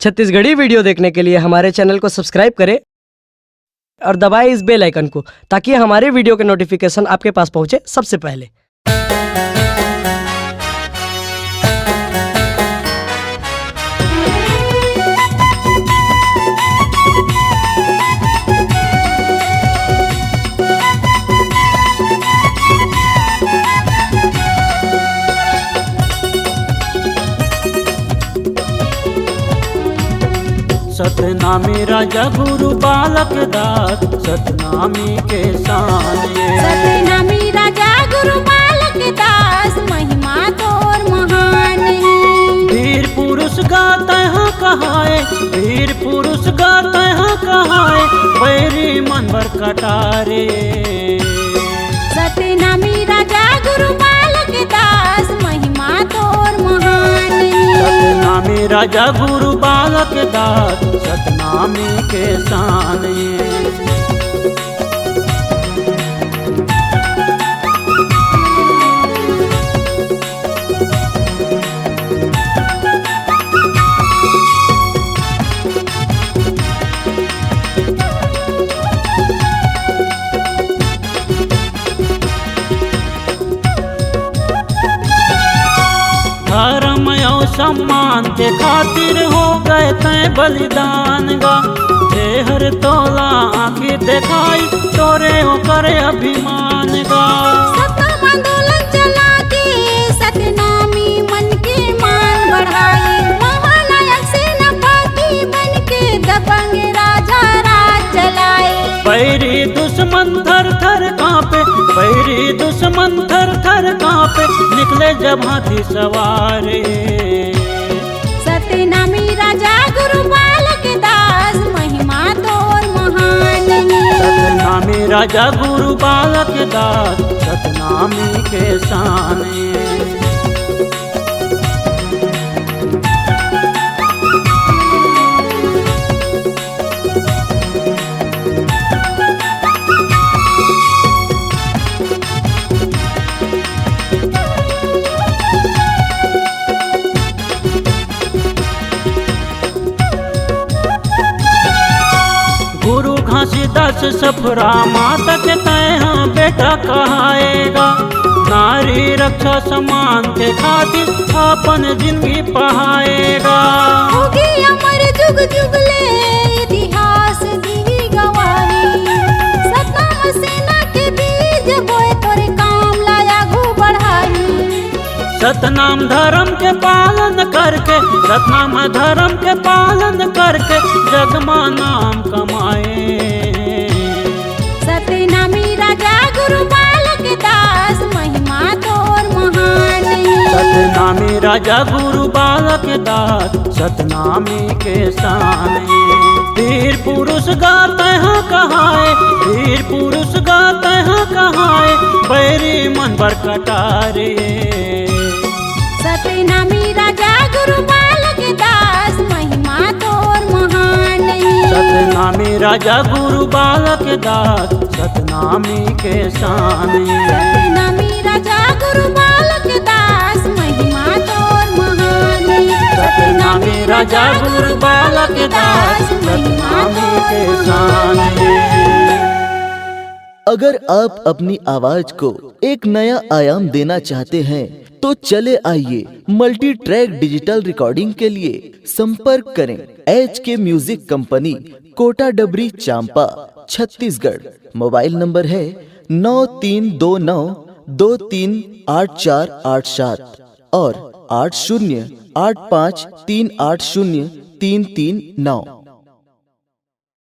Chhattisgarhi video देखने के लिए हमारे चैनल को सब्सक्राइब करें और दबाएं इस बेल आइकन को ताकि हमारे वीडियो के नोटिफिकेशन आपके पास पहुंचे सबसे पहले। सतनामी राजा गुरु बालक दास, सतनामी के शान ये। सतनामी राजा गुरु बालक दास, महिमा तोर महान है। वीर पुरुष गाते हैं कहाए, वीर पुरुष गाते हैं कहाए, बैरी मन भर कटारे। सतनामी राजा गुरु बालक दास, महिमा तोर महान है। सतनामी राजा गुरु बालक दास, सतनामी के शान ये। धर्म और सम्मान के खातिर हो गए तय बलिदान गा। हर तोला आंखें दिखाई तोरे होकर अभिमान गा। सतम आंदोलन चला के सतनामी मन के मान बढ़ाए। महानायक सेनापति बन के दबंग राजा राज चलाए। बैरी दुश्मन थर थर कांपे, बैरी दुश्मन थर थर कांपे, निकले जब हाथी सवारे। सतनामी राजा गुरु बालक दास, महिमा तोर महान है। सतनामी राजा गुरु बालक दास, सतनामी के शान ये। गुरु घासीदास सफरा माता के तय हाँ बेटा कहाएगा। नारी रक्षा सम्मान के खातिर अपन जिंदगी पहाएगा। होगी अमर जुग जुगले इतिहास दी गवाही। सतनाम सेना के बीज बोए तोरे काम लाया घू बढ़ाई। सतनाम धर्म के पालन करके, सतनाम धर्म के पालन करके जगमा नाम कमाए। सतनामी राजा गुरु बालक दास, महिमा तोर महान है। सतनामी राजा गुरु बालक दास, सतनामी के शान ये। वीर पुरुष गाते हैं कहाए, वीर पुरुष गाते हैं कहाए, बैरी मन भर कटारे। सतनामी राजा गुरु बालक दास, महिमा तोर महान है। सतनामी राजा गुरु बालक दास, सतनामी के शान ये। सतनामी राजा गुरु बालक दास, महिमा तोर महान है। सतनामी राजा गुरु बालक दास, सतनामी के शान ये। अगर आप अपनी आवाज को एक नया आयाम देना चाहते हैं तो चले आइए मल्टी ट्रैक डिजिटल रिकॉर्डिंग के लिए संपर्क करें HK म्यूजिक कंपनी, कोटा डबरी, चांपा, छत्तीसगढ़। मोबाइल नंबर है 9329238487 और 8085380339।